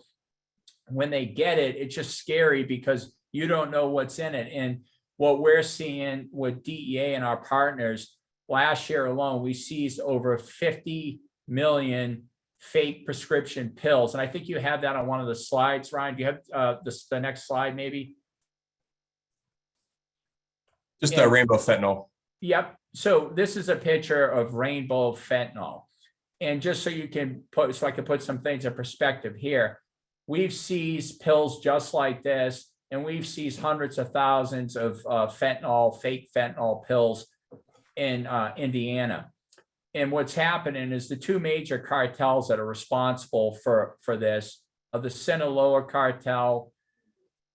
when they get it, it's just scary because you don't know what's in it. And what we're seeing with DEA and our partners, last year alone, we seized over 50 million fake prescription pills. And I think you have that on one of the slides, Ryan. Do you have the next slide, maybe? Just the rainbow fentanyl. Yep. So this is a picture of rainbow fentanyl. And just so you can put, so I can put some things in perspective here, we've seized pills just like this, and we've seized hundreds of thousands of fentanyl, fake fentanyl pills in Indiana. And what's happening is the two major cartels that are responsible for this are the Sinaloa cartel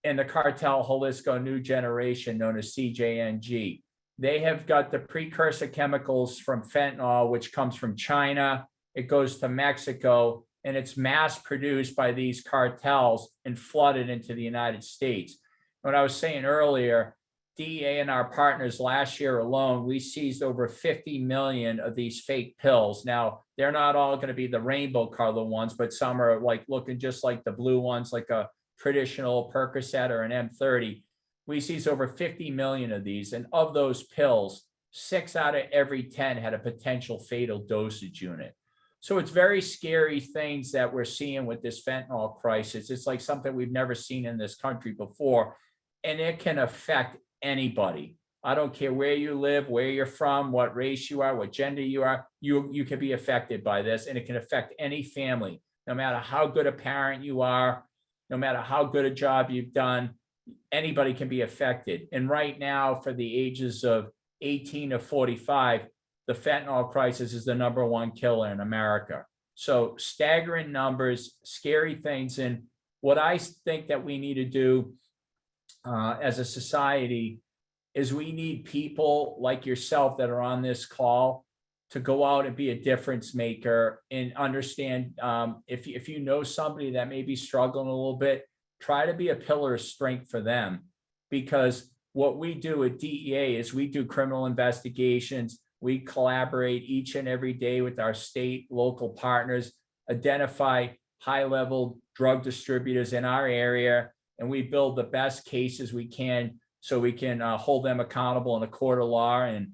and the cartel Jalisco New Generation, known as CJNG. They have got the precursor chemicals from fentanyl, which comes from China. It goes to Mexico, and it's mass produced by these cartels and flooded into the United States. What I was saying earlier, DEA and our partners last year alone, we seized over 50 million of these fake pills. Now, they're not all going to be the rainbow color ones, but some are like looking just like the blue ones, like a traditional Percocet or an M30. We seized over 50 million of these. And of those pills, 6 out of every 10 had a potential fatal dosage unit. So it's very scary things that we're seeing with this fentanyl crisis. It's like something we've never seen in this country before, and it can affect anybody. I don't care where you live, where you're from, what race you are, what gender you are, you can be affected by this, and it can affect any family, no matter how good a parent you are, no matter how good a job you've done, anybody can be affected. And right now, for the ages of 18 to 45, the fentanyl crisis is the #1 killer in America. So staggering numbers, scary things. And what I think that we need to do as a society is we need people like yourself that are on this call to go out and be a difference maker and understand, if you know somebody that may be struggling a little bit, try to be a pillar of strength for them. Because what we do at DEA is we do criminal investigations. We collaborate each and every day with our state, local partners, identify high-level drug distributors in our area, and we build the best cases we can so we can hold them accountable in a court of law and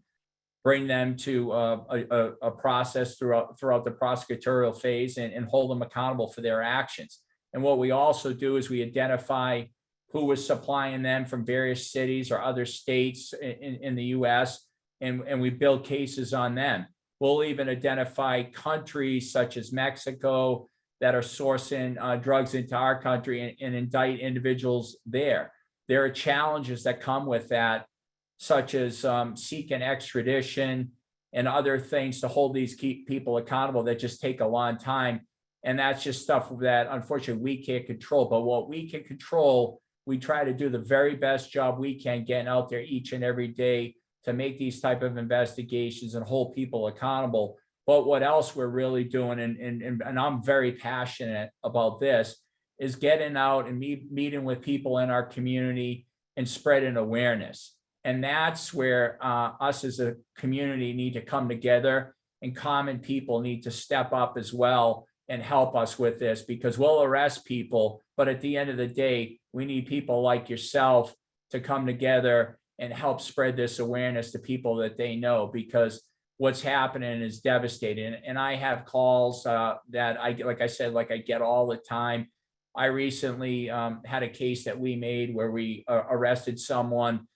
bring them to a process throughout the prosecutorial phase and hold them accountable for their actions. And what we also do is we identify who was supplying them from various cities or other states in the U.S., and we build cases on them. We'll even identify countries such as Mexico that are sourcing drugs into our country and indict individuals there. There are challenges that come with that, such as seeking extradition and other things to hold these people accountable that just take a long time. And that's just stuff that unfortunately we can't control. But what we can control, we try to do the very best job we can getting out there each and every day to make these type of investigations and hold people accountable. But what else we're really doing, and I'm very passionate about this, is getting out and meeting with people in our community and spreading awareness. And that's where us as a community need to come together, and common people need to step up as well and help us with this, because we'll arrest people, but at the end of the day, we need people like yourself to come together and help spread this awareness to people that they know, because what's happening is devastating. And I have calls that I, like I said, like I get all the time. I recently had a case that we made where we arrested someone.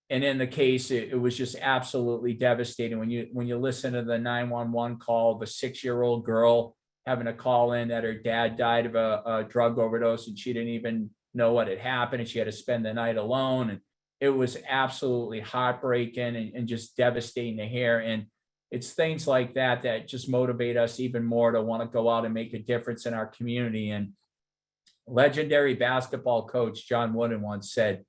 And in the case, it was just absolutely devastating. When you listen to the 911 call, the 6-year-old girl having a call in that her dad died of a drug overdose, and she didn't even know what had happened, and she had to spend the night alone. And it was absolutely heartbreaking and just devastating to hear. And it's things like that that just motivate us even more to want to go out and make a difference in our community. And legendary basketball coach John Wooden once said,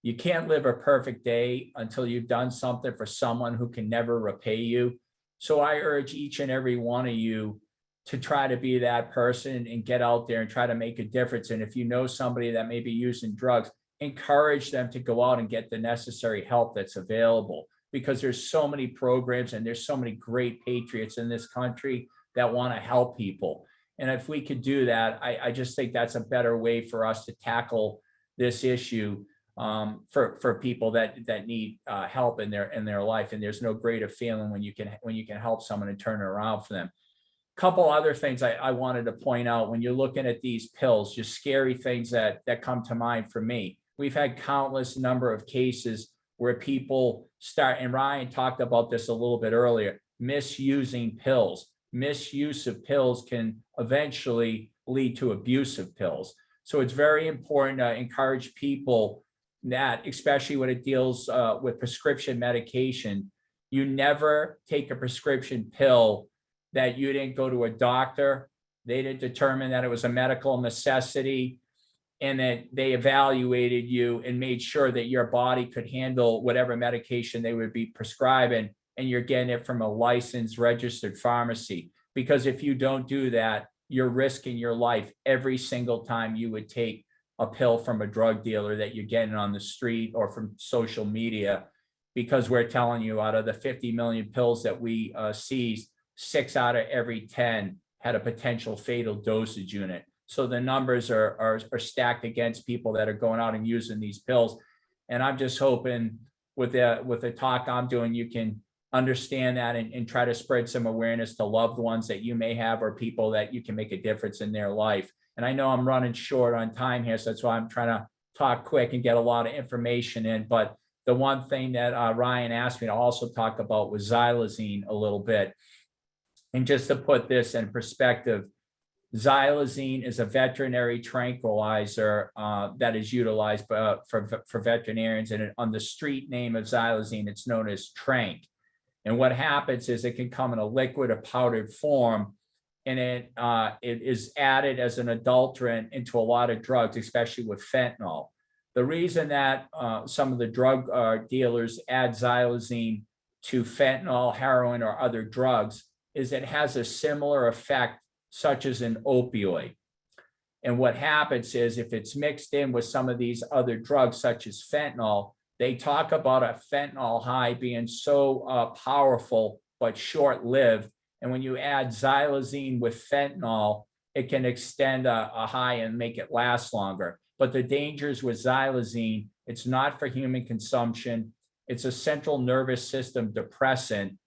"You can't live a perfect day until you've done something for someone who can never repay you." So I urge each and every one of you to try to be that person and get out there and try to make a difference. And if you know somebody that may be using drugs, encourage them to go out and get the necessary help that's available, because there's so many programs and there's so many great patriots in this country that want to help people. And if we could do that, I just think that's a better way for us to tackle this issue for people that need help in their life. And there's no greater feeling when you can help someone and turn it around for them. Couple other things I wanted to point out when you're looking at these pills, just scary things that come to mind for me. We've had countless number of cases where people start, and Ryan talked about this a little bit earlier, misusing pills. Misuse of pills can eventually lead to abuse of pills. So it's very important to encourage people that, especially when it deals with prescription medication, you never take a prescription pill that you didn't go to a doctor, they didn't determine that it was a medical necessity, and that they evaluated you and made sure that your body could handle whatever medication they would be prescribing, and you're getting it from a licensed, registered pharmacy. Because if you don't do that, you're risking your life every single time you would take a pill from a drug dealer that you're getting on the street or from social media, because we're telling you out of the 50 million pills that we seized, 6 out of every 10 had a potential fatal dosage unit. So the numbers are stacked against people that are going out and using these pills. And I'm just hoping with the talk I'm doing, you can understand that and try to spread some awareness to loved ones that you may have, or people that you can make a difference in their life. And I know I'm running short on time here, so that's why I'm trying to talk quick and get a lot of information in. But the one thing that Ryan asked me to also talk about was xylazine a little bit. And just to put this in perspective, xylazine is a veterinary tranquilizer that is utilized for veterinarians. And on the street name of xylazine, it's known as Trank. And what happens is it can come in a liquid or powdered form, and it is added as an adulterant into a lot of drugs, especially with fentanyl. The reason that some of the drug dealers add xylazine to fentanyl, heroin, or other drugs is it has a similar effect, such as an opioid. And what happens is if it's mixed in with some of these other drugs, such as fentanyl, they talk about a fentanyl high being so powerful but short-lived. And when you add xylazine with fentanyl, it can extend a high and make it last longer. But the dangers with xylazine, it's not for human consumption. It's a central nervous system depressant,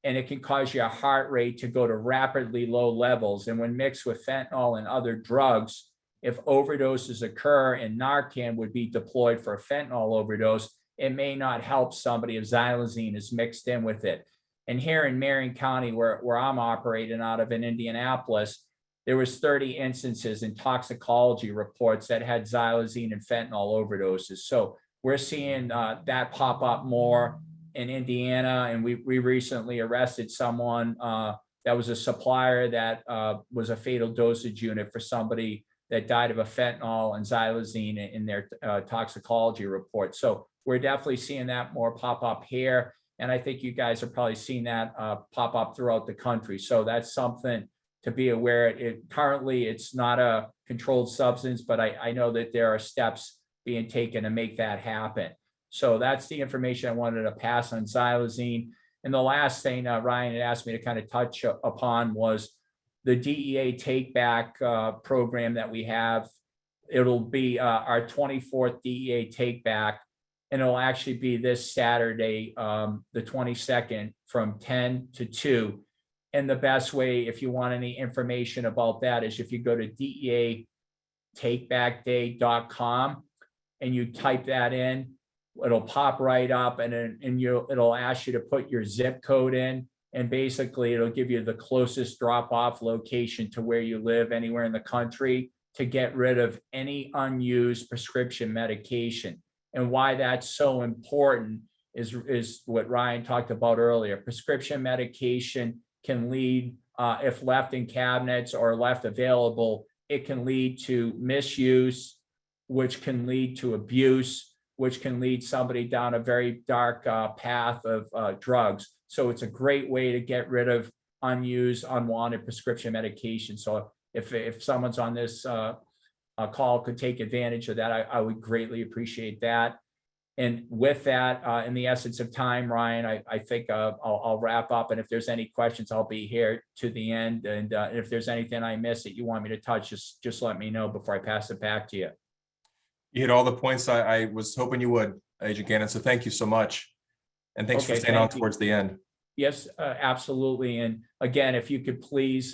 and it can cause your heart rate to go to rapidly low levels. And when mixed with fentanyl and other drugs, if overdoses occur and Narcan would be deployed for a fentanyl overdose, it may not help somebody if xylazine is mixed in with it. And here in Marion County, where I'm operating out of in Indianapolis, there was 30 instances in toxicology reports that had xylazine and fentanyl overdoses. So we're seeing that pop up more in Indiana. And we recently arrested someone that was a supplier that was a fatal dosage unit for somebody that died of a fentanyl and xylazine in their toxicology report. So we're definitely seeing that more pop up here. And I think you guys are probably seeing that pop up throughout the country. So that's something to be aware. Currently, it's not a controlled substance, but I know that there are steps being taken to make that happen. So that's the information I wanted to pass on xylazine. And the last thing Ryan had asked me to kind of touch upon was the DEA Take Back program that we have. It'll be our 24th DEA Take Back, and it'll actually be this Saturday, the 22nd, from 10 to 2. And the best way, if you want any information about that, is if you go to DEATakebackday.com and you type that in, it'll pop right up, and it'll ask you to put your zip code in, and basically it'll give you the closest drop-off location to where you live anywhere in the country to get rid of any unused prescription medication. And why that's so important is what Ryan talked about earlier. Prescription medication can lead, if left in cabinets or left available, it can lead to misuse, which can lead to abuse, which can lead somebody down a very dark path of drugs. So it's a great way to get rid of unused, unwanted prescription medication. So if someone's on this call could take advantage of that, I would greatly appreciate that. And with that, in the essence of time, Ryan, I think I'll wrap up. And if there's any questions, I'll be here to the end. And if there's anything I miss that you want me to touch, just let me know before I pass it back to you. You hit all the points I was hoping you would, Agent Gannon. So thank you so much. And thanks for staying on towards the end. Yes, absolutely. And again, if you could please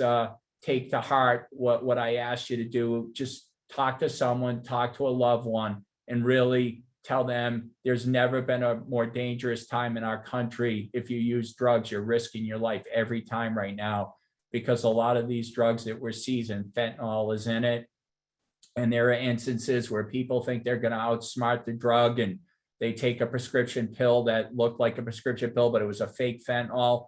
take to heart what I asked you to do, just talk to someone, talk to a loved one, and really tell them there's never been a more dangerous time in our country. If you use drugs, you're risking your life every time right now, because a lot of these drugs that we're seizing, fentanyl is in it. And there are instances where people think they're going to outsmart the drug, and they take a prescription pill that looked like a prescription pill, but it was a fake fentanyl.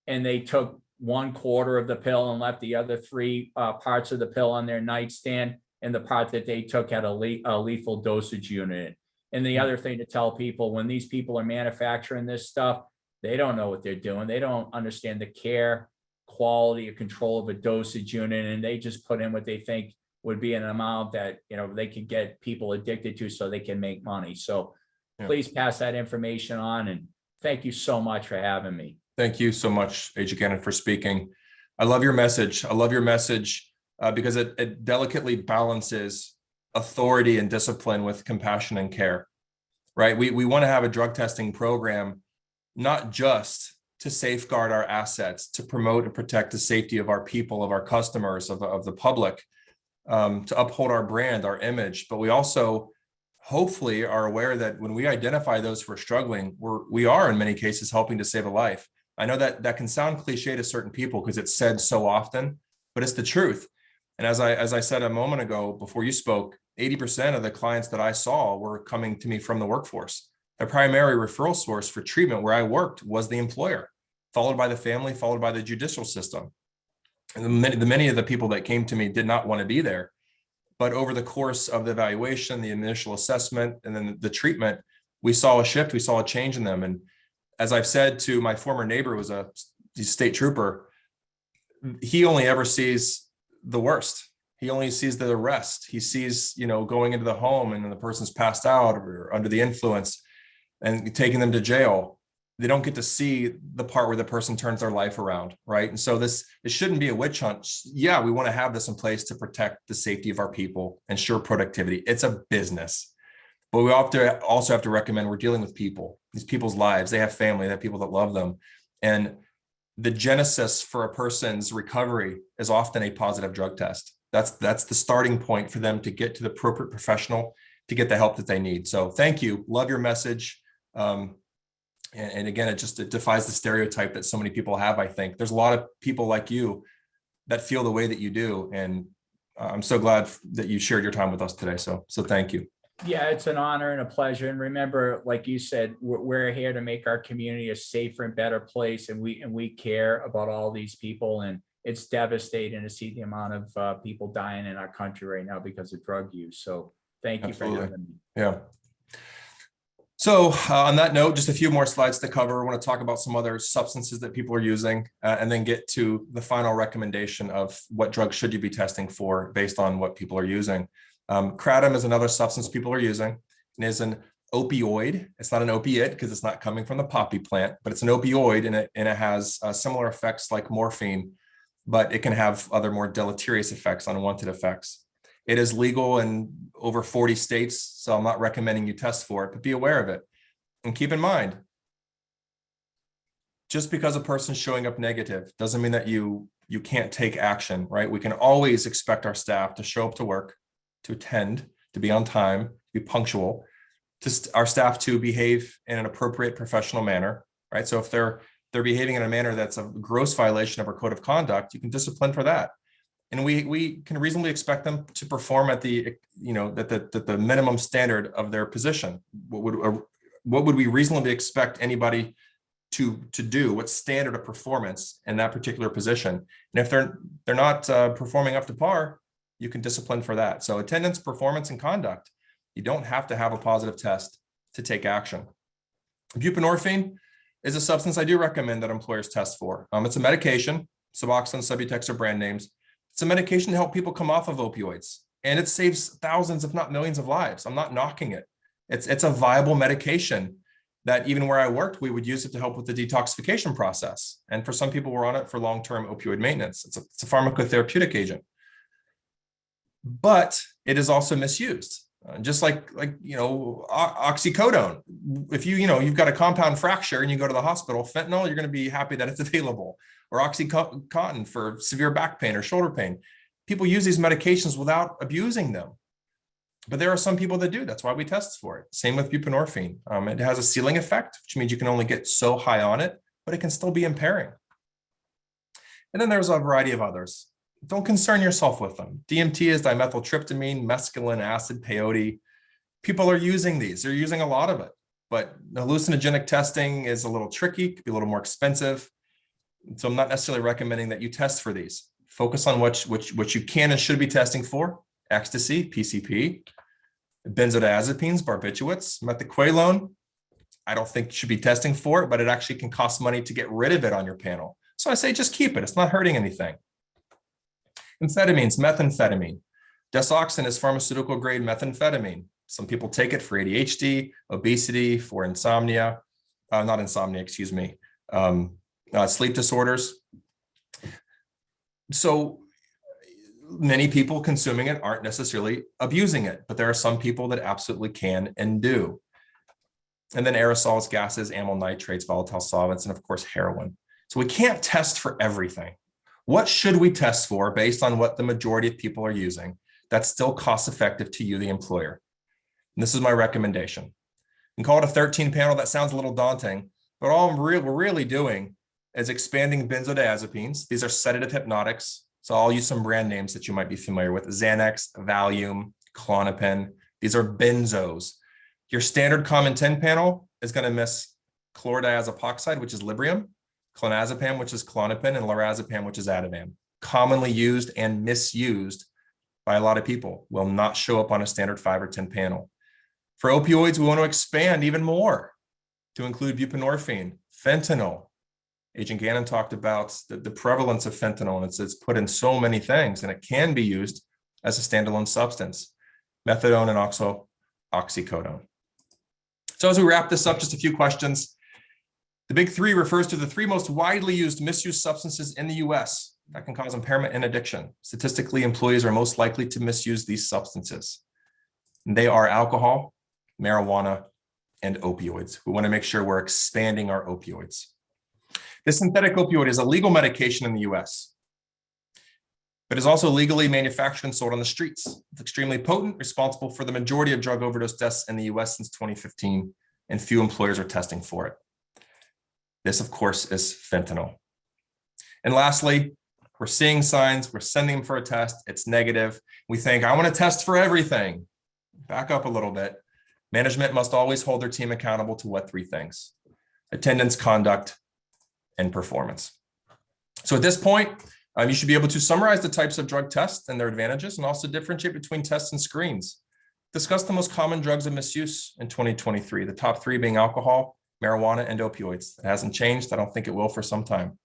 And they took 1/4 of the pill and left the other 3 parts of the pill on their nightstand. And the part that they took had a lethal dosage unit. And the other thing to tell people, when these people are manufacturing this stuff, they don't know what they're doing. They don't understand the care, quality, or control of a dosage unit. And they just put in what they think would be an amount that, they can get people addicted to so they can make money. So please pass that information on. And thank you so much for having me. Thank you so much, Agent Gannon, for speaking. I love your message. I love your message because it delicately balances authority and discipline with compassion and care, right? We want to have a drug testing program, not just to safeguard our assets, to promote and protect the safety of our people, of our customers, of the public, to uphold our brand, our image, but we also hopefully are aware that when we identify those who are struggling, we are in many cases helping to save a life. I know that can sound cliche to certain people because it's said so often, but it's the truth. And as I said a moment ago before you spoke, 80% of the clients that I saw were coming to me from the workforce. The primary referral source for treatment where I worked was the employer, followed by the family, followed by the judicial system. And many of the people that came to me did not want to be there. But over the course of the evaluation, the initial assessment, and then the treatment, we saw a shift, we saw a change in them. And as I've said to my former neighbor, who was a state trooper, he only ever sees the worst. He only sees the rest. He sees, going into the home and the person's passed out or under the influence and taking them to jail. They don't get to see the part where the person turns their life around, right? And so it shouldn't be a witch hunt. Yeah, we want to have this in place to protect the safety of our people, ensure productivity. It's a business. But we also have to recommend we're dealing with people, these people's lives. They have family, they have people that love them. And the genesis for a person's recovery is often a positive drug test. That's the starting point for them to get to the appropriate professional to get the help that they need. So thank you. Love your message. And again, it defies the stereotype that so many people have. I think there's a lot of people like you that feel the way that you do. And I'm so glad that you shared your time with us today. So thank you. Yeah, it's an honor and a pleasure. And remember, like you said, we're here to make our community a safer and better place. And we care about all these people. And it's devastating to see the amount of people dying in our country right now because of drug use. So thank you for having me. Yeah. So on that note, just a few more slides to cover. I want to talk about some other substances that people are using and then get to the final recommendation of what drugs should you be testing for based on what people are using. Kratom is another substance people are using and is an opioid. It's not an opiate because it's not coming from the poppy plant, but it's an opioid and it has similar effects like morphine. but it can have other more deleterious effects, unwanted effects. It is legal in over 40 states, so I'm not recommending you test for it, but be aware of it. And keep in mind, just because a person's showing up negative doesn't mean that you can't take action, right? We can always expect our staff to show up to work, to attend, to be on time, to be punctual, our staff to behave in an appropriate professional manner, right? So if they're behaving in a manner that's a gross violation of our code of conduct, you can discipline for that. And we can reasonably expect them to perform at the, the minimum standard of their position. What would we reasonably expect anybody to do? What standard of performance in that particular position? And if they're not performing up to par, you can discipline for that. So attendance, performance, and conduct. You don't have to have a positive test to take action. Buprenorphine is a substance I do recommend that employers test for. It's a medication. Suboxone, Subutex are brand names. It's a medication to help people come off of opioids, and it saves thousands, if not millions, of lives. I'm not knocking it. It's a viable medication that even where I worked, we would use it to help with the detoxification process. And for some people, we're on it for long-term opioid maintenance. It's a pharmacotherapeutic agent, but it is also misused. Just like oxycodone. If you've got a compound fracture and you go to the hospital, fentanyl, you're going to be happy that it's available. Or Oxycontin for severe back pain or shoulder pain. People use these medications without abusing them. But there are some people that do. That's why we test for it. Same with buprenorphine. It has a ceiling effect, which means you can only get so high on it, but it can still be impairing. And then there's a variety of others. Don't concern yourself with them. DMT is dimethyltryptamine, mescaline, acid, peyote. People are using these. They're using a lot of it. But hallucinogenic testing is a little tricky, could be a little more expensive. So I'm not necessarily recommending that you test for these. Focus on what you can and should be testing for. Ecstasy, PCP, benzodiazepines, barbiturates, methaqualone. I don't think you should be testing for it, but it actually can cost money to get rid of it on your panel. So I say just keep it. It's not hurting anything. Amphetamines, methamphetamine. Desoxyn is pharmaceutical grade methamphetamine. Some people take it for ADHD, obesity, for insomnia, sleep disorders. So many people consuming it aren't necessarily abusing it, but there are some people that absolutely can and do. And then aerosols, gases, amyl nitrates, volatile solvents, and of course, heroin. So we can't test for everything. What should we test for based on what the majority of people are using that's still cost effective to you, the employer? And this is my recommendation. You can call it a 13 panel. That sounds a little daunting, but all we're really doing is expanding benzodiazepines. These are sedative hypnotics. So I'll use some brand names that you might be familiar with: Xanax, Valium, Klonopin. These are benzos. Your standard common 10 panel is going to miss chlordiazepoxide, which is Librium, clonazepam, which is Klonopin, and lorazepam, which is Ativan. Commonly used and misused by a lot of people. Will not show up on a standard 5 or 10 panel. For opioids, we want to expand even more to include buprenorphine, fentanyl. Agent Gannon talked about the prevalence of fentanyl, and it's put in so many things, and it can be used as a standalone substance. Methadone and oxycodone. So as we wrap this up, just a few questions. The big three refers to the three most widely used misuse substances in the US that can cause impairment and addiction. Statistically, employees are most likely to misuse these substances. And they are alcohol, marijuana, and opioids. We want to make sure we're expanding our opioids. The synthetic opioid is a legal medication in the US, but is also legally manufactured and sold on the streets. It's extremely potent, responsible for the majority of drug overdose deaths in the US since 2015, and few employers are testing for it. This, of course, is fentanyl. And lastly, we're seeing signs, we're sending them for a test, it's negative. We think, I want to test for everything. Back up a little bit. Management must always hold their team accountable to what three things? Attendance, conduct, and performance. So at this point, you should be able to summarize the types of drug tests and their advantages, and also differentiate between tests and screens. Discuss the most common drugs of misuse in 2023, the top three being alcohol, marijuana, and opioids. It hasn't changed. I don't think it will for some time.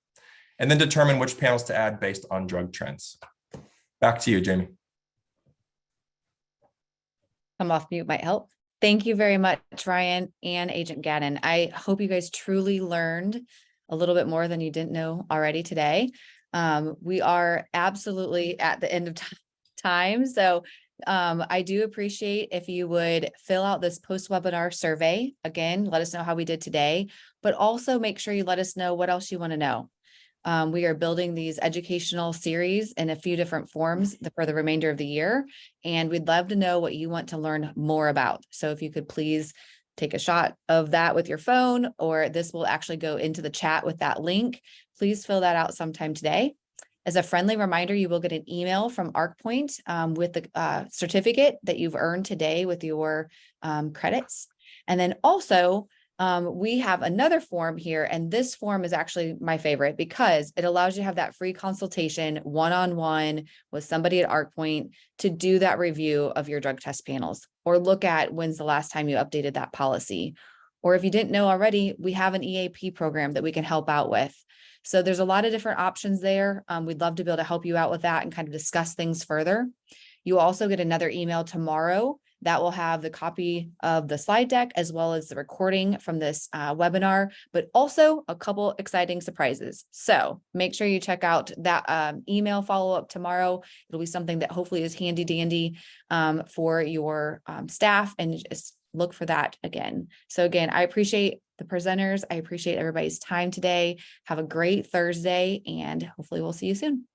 And then determine which panels to add based on drug trends. Back to you, Jamie. Come off mute might help. Thank you very much, Ryan and Agent Gannon. I hope you guys truly learned a little bit more than you didn't know already today. We are absolutely at the end of time. So I do appreciate if you would fill out this post-webinar survey. Again, let us know how we did today, but also make sure you let us know what else you want to know. We are building these educational series in a few different forms for the remainder of the year, and we'd love to know what you want to learn more about. So if you could please take a shot of that with your phone, or this will actually go into the chat with that link. Please fill that out sometime today. As a friendly reminder, you will get an email from ArcPoint with the certificate that you've earned today with your credits. And then also, we have another form here, and this form is actually my favorite because it allows you to have that free consultation one-on-one with somebody at ArcPoint to do that review of your drug test panels, or look at when's the last time you updated that policy. Or if you didn't know already, we have an EAP program that we can help out with. So there's a lot of different options there. We'd love to be able to help you out with that and kind of discuss things further. You also get another email tomorrow that will have the copy of the slide deck as well as the recording from this webinar, but also a couple exciting surprises. So make sure you check out that email follow-up tomorrow. It'll be something that hopefully is handy dandy for your staff, and just look for that again. So again, I appreciate the presenters. I appreciate everybody's time today. Have a great Thursday, and hopefully we'll see you soon.